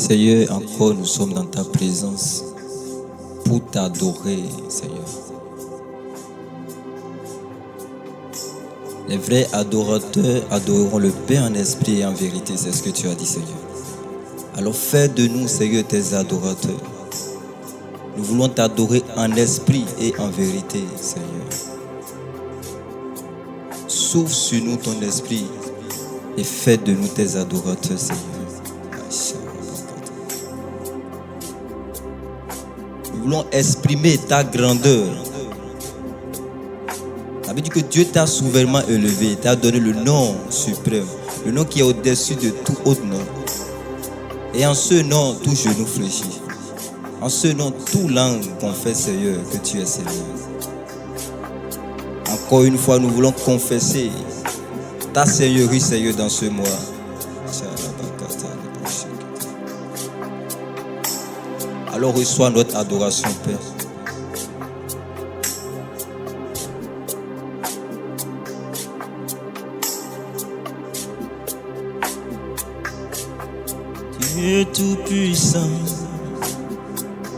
Seigneur, encore nous sommes dans ta présence pour t'adorer, Seigneur. Les vrais adorateurs adoreront le Père en esprit et en vérité, c'est ce que tu as dit, Seigneur. Alors fais de nous, Seigneur, tes adorateurs. Nous voulons t'adorer en esprit et en vérité, Seigneur. Souffle sur nous ton esprit et fais de nous tes adorateurs, Seigneur. Nous voulons exprimer ta grandeur. Ça veut dire que Dieu t'a souverainement élevé, t'a donné le nom suprême, le nom qui est au-dessus de tout autre nom. Et en ce nom, tout genou fléchit. En ce nom, tout langue confesse, Seigneur, que tu es Seigneur. Encore une fois, nous voulons confesser ta Seigneurie, Seigneur, dans ce mois. Alors reçois notre adoration, Père. Dieu tout-puissant,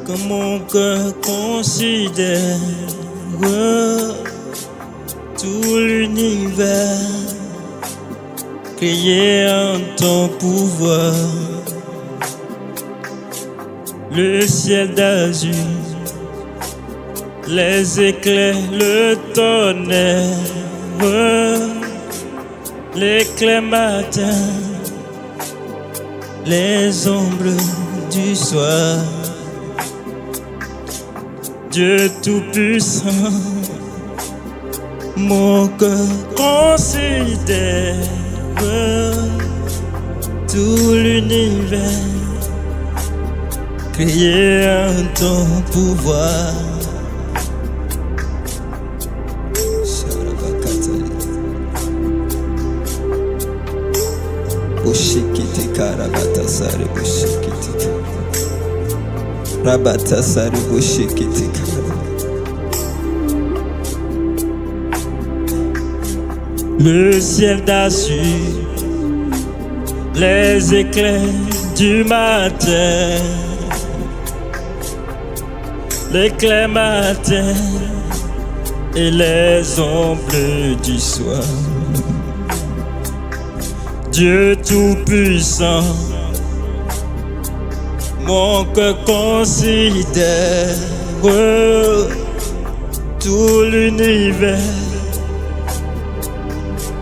que mon cœur considère tout l'univers créé en ton pouvoir. Le ciel d'azur, les éclairs, le tonnerre, l'éclair matin, les ombres du soir. Dieu tout-puissant, mon cœur considère tout l'univers créé en ton pouvoir. Le ciel d'azur, les éclairs du matin, l'éclair matin et les ombres du soir. Dieu tout-puissant, mon cœur considère tout l'univers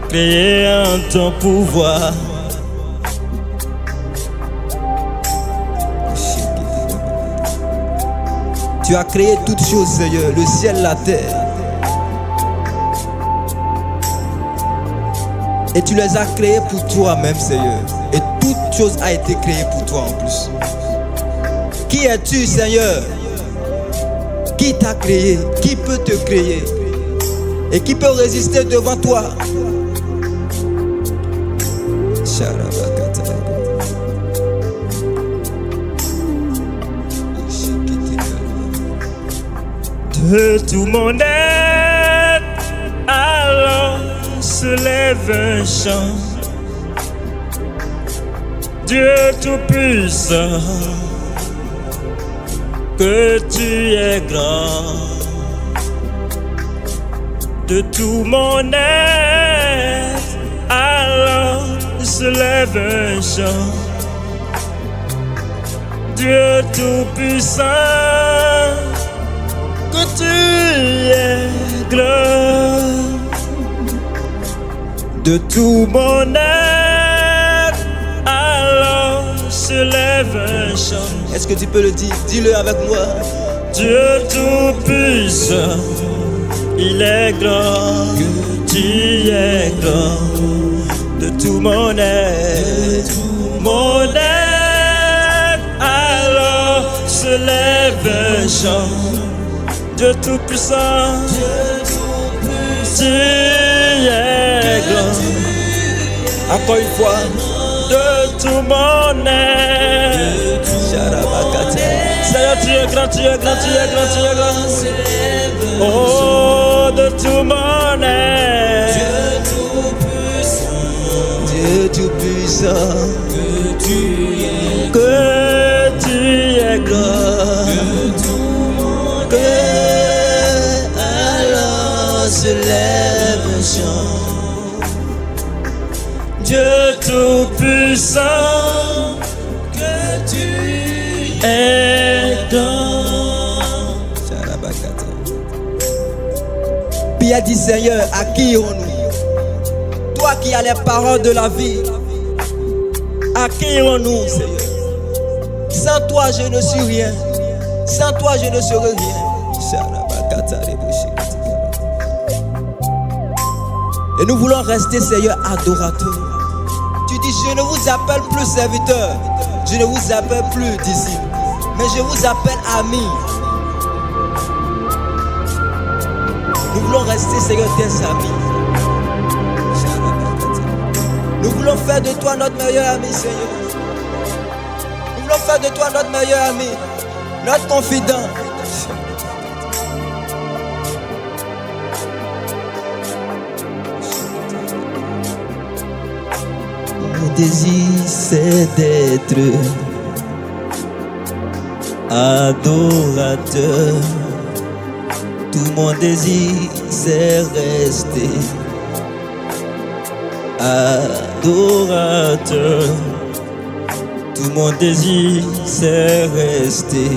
créé en ton pouvoir. Tu as créé toutes choses, Seigneur, le ciel, la terre. Et tu les as créées pour toi-même, Seigneur. Et toute chose a été créée pour toi en plus. Qui es-tu, Seigneur? Qui t'a créé? Qui peut te créer? Et qui peut résister devant toi? De tout mon être, alors se lève un chant. Dieu tout-puissant, que tu es grand. De tout mon être, alors se lève un chant. Dieu tout-puissant, que tu es grand. De tout mon être, alors se lève un chant. Est-ce que tu peux le dire? Dis-le avec moi. Dieu tout-puissant, il est grand, que tu es grand. De tout mon être, alors se lève un chant. Dieu tout-puissant, tu es grand. Encore une fois. De tout mon être, Seigneur, tu es grand, tu es grand, tu es grand, tu es grand. Oh, de tout mon être, Dieu tout-puissant, que Dieu Tout-Puissant, que tu es grand. Pierre dit, Seigneur, à qui irons-nous? Toi qui as les paroles de la vie, à qui irons-nous, Seigneur? Sans toi, je ne suis rien. Sans toi, je ne serai rien. Et nous voulons rester, Seigneur, adorateurs. Tu dis, je ne vous appelle plus serviteurs, je ne vous appelle plus disciples, mais je vous appelle amis. Nous voulons rester, Seigneur, tes amis. Nous voulons faire de toi notre meilleur ami, Seigneur. Nous voulons faire de toi notre meilleur ami, notre confident. Mon désir, c'est d'être adorateur. Tout mon désir, c'est rester Adorateur. Tout mon désir, c'est rester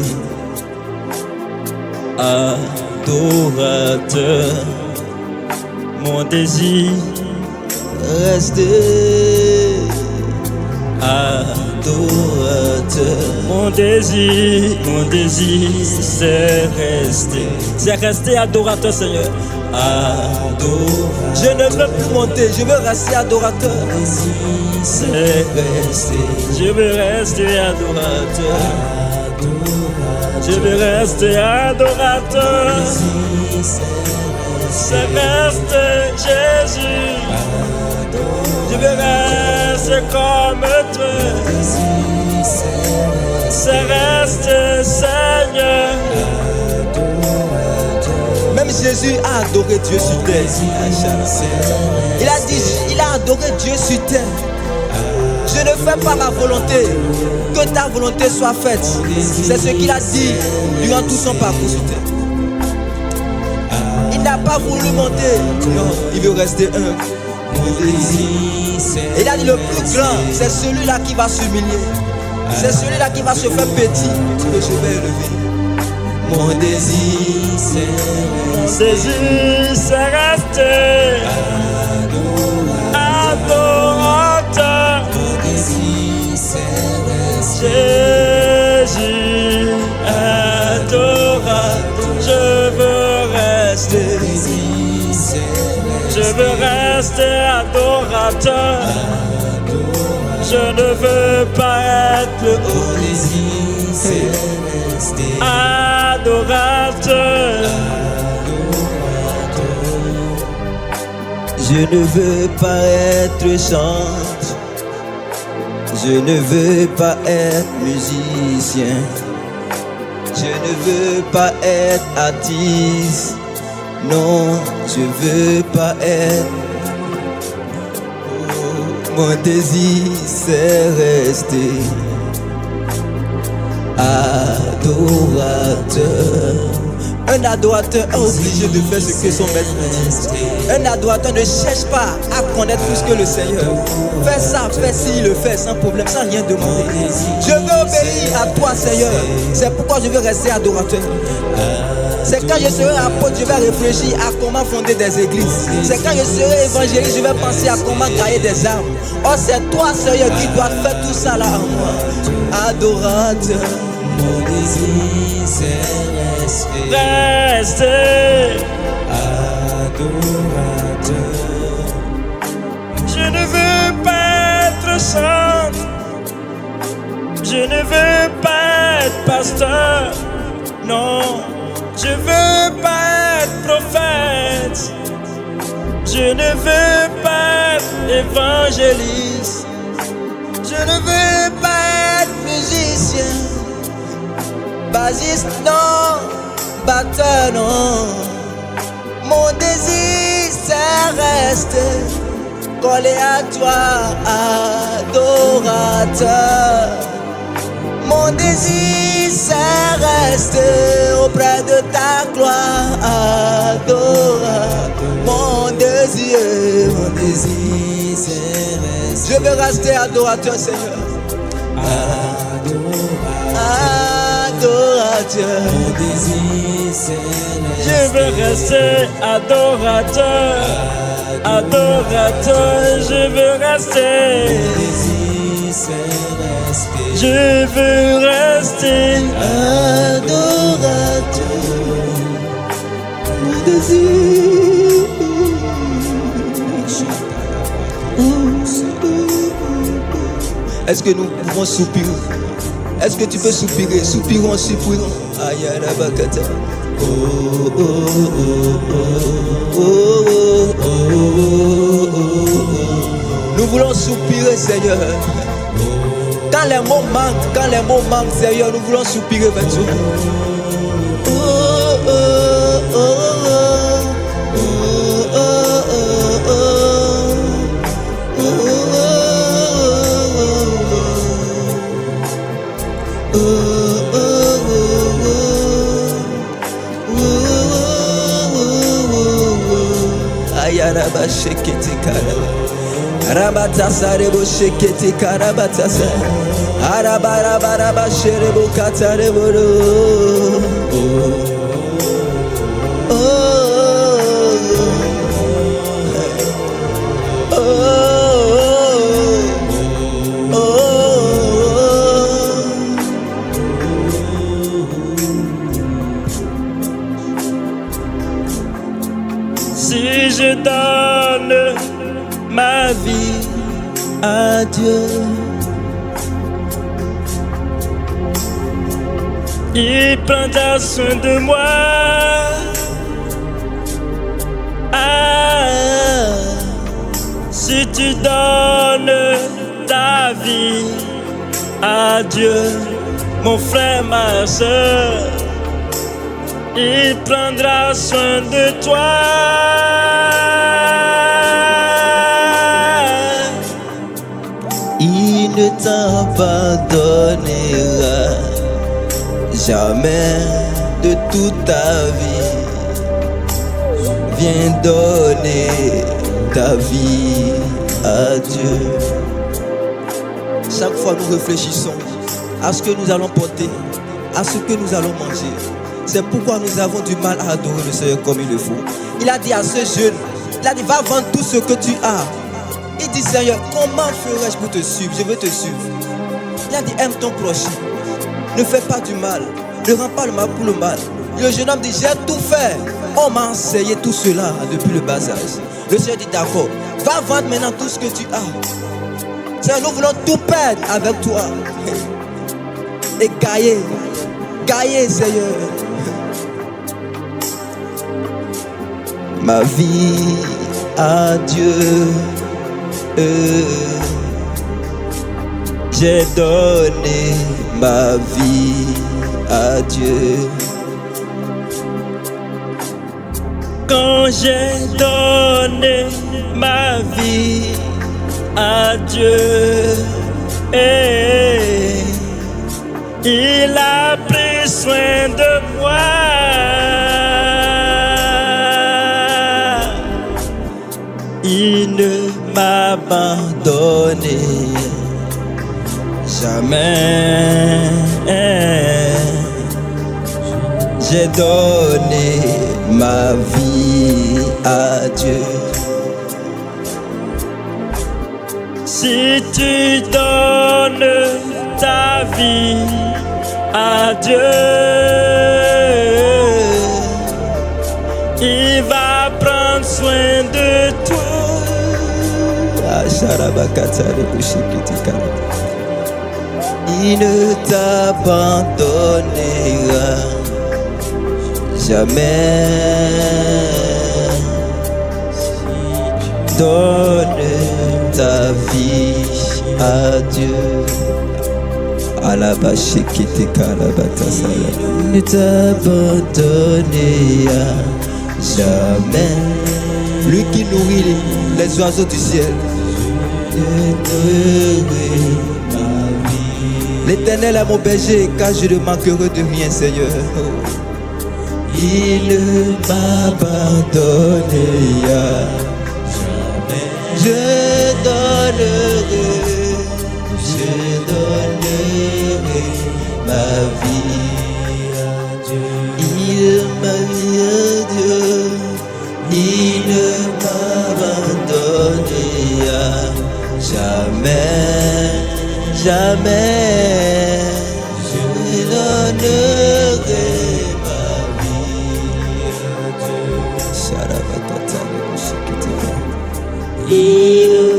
adorateur. Mon désir, rester adorateur. Mon désir, c'est rester adorateur, Seigneur. Adorateur. Je ne veux plus monter, je veux rester adorateur. C'est rester. Je veux rester adorateur. Je veux rester adorateur. C'est rester Jésus. Je veux rester comme toi. C'est rester Seigneur. Même Jésus a adoré Dieu sur terre. Il a dit, il a adoré Dieu sur terre. Je ne fais pas ma volonté, que ta volonté soit faite. C'est ce qu'il a dit durant tout son parcours sur terre. Il n'a pas voulu monter, non, il veut rester humble. Il a dit le plus grand, c'est celui-là qui va s'humilier. C'est celui-là qui va se faire petit. Et je vais élever. Mon désir, c'est rester adorateur. Jésus, adorateur. Je veux rester adorateur. Je ne veux pas être le haut désir. Adorateur. Je ne veux pas être chanteur. Je ne veux pas être musicien. Je ne veux pas être artiste. Non, je veux pas être. Mon désir, c'est rester adorateur. Un adorateur est obligé de faire ce que son maître dit. Un adorateur ne cherche pas à connaître plus que le Seigneur. Fais ça, fais ci, il le fait sans problème, sans rien demander. Je veux obéir à toi, Seigneur. C'est pourquoi je veux rester adorateur. C'est quand je serai apôtre, je vais réfléchir à comment fonder des églises. C'est quand je serai évangéliste, je vais penser à comment gagner des âmes. Oh, c'est toi, Seigneur, qui dois faire tout ça là en moi. Adorateur. Mon désir, c'est rester adorateur. Je ne veux pas être chanteur. Je ne veux pas être pasteur. Non. Je veux pas être prophète. Je ne veux pas être évangéliste. Je ne veux pas être musicien. Bassiste non, batteur non. Mon désir c'est rester collé à toi, adorateur. Mon désir c'est rester auprès de ta gloire, adorateur. Mon mon désir, c'est rester. Je veux rester adorateur, Seigneur. Adorateur. Mon désir, c'est rester. Je veux rester adorateur. Adorateur, je veux rester. Mon désir, c'est rester. Je veux rester adorateur. Mon désir. Est-ce que nous pouvons soupirer? Est-ce que tu peux soupirer? Soupirons, soupirons. Aïe, aïe, bakata. Oh, oh, oh, oh, oh, oh, oh. Nous voulons soupirer, Seigneur. Quand les mots manquent, Seigneur, nous voulons soupirer vers toi. Oh, oh, oh, oh, oh, oh, Ayaraba shekete karaba Rabatasa rebo shekete karabatasa Arabaraba sherebo katarebo Si je donne ma vie à Dieu, il prendra soin de moi. Ah, si tu donnes ta vie à Dieu, mon frère, ma soeur, il prendra soin de toi. Il ne t'abandonnera jamais de toute ta vie. Viens donner ta vie à Dieu. Chaque fois nous réfléchissons à ce que nous allons porter, à ce que nous allons manger. C'est pourquoi nous avons du mal à adorer le Seigneur comme il le faut. Il a dit à ce jeune, il a dit va vendre tout ce que tu as. Il dit Seigneur, comment ferais-je pour te suivre? Je veux te suivre. Il a dit aime ton prochain. Ne fais pas du mal. Ne rends pas le mal pour le mal. Le jeune homme dit j'ai tout fait. On m'a enseigné tout cela depuis le bas âge. Le Seigneur dit d'accord. Va vendre maintenant tout ce que tu as. Seigneur, nous voulons tout perdre avec toi. Et gagner. Gagner, Seigneur. Ma vie à Dieu. J'ai donné ma vie à Dieu. Quand j'ai donné ma vie à Dieu, il a pris soin de moi. Il ne m'abandonne jamais. J'ai donné ma vie à Dieu. Si tu donnes ta vie à Dieu, il va prendre soin de toi. Il ne t'abandonnera jamais. Donne ta vie à Dieu. Il ne t'abandonnera jamais. Lui qui nourrit les oiseaux du ciel. L'Éternel est mon berger, car je ne manquerai de rien, Seigneur. Il ne m'abandonnera jamais. Je donnerai ma vie à Dieu. Il m'a mis à Dieu. Il ne m'abandonnera jamais, jamais. Je donnerai ma vie à Dieu. Sarabakata, il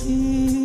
You.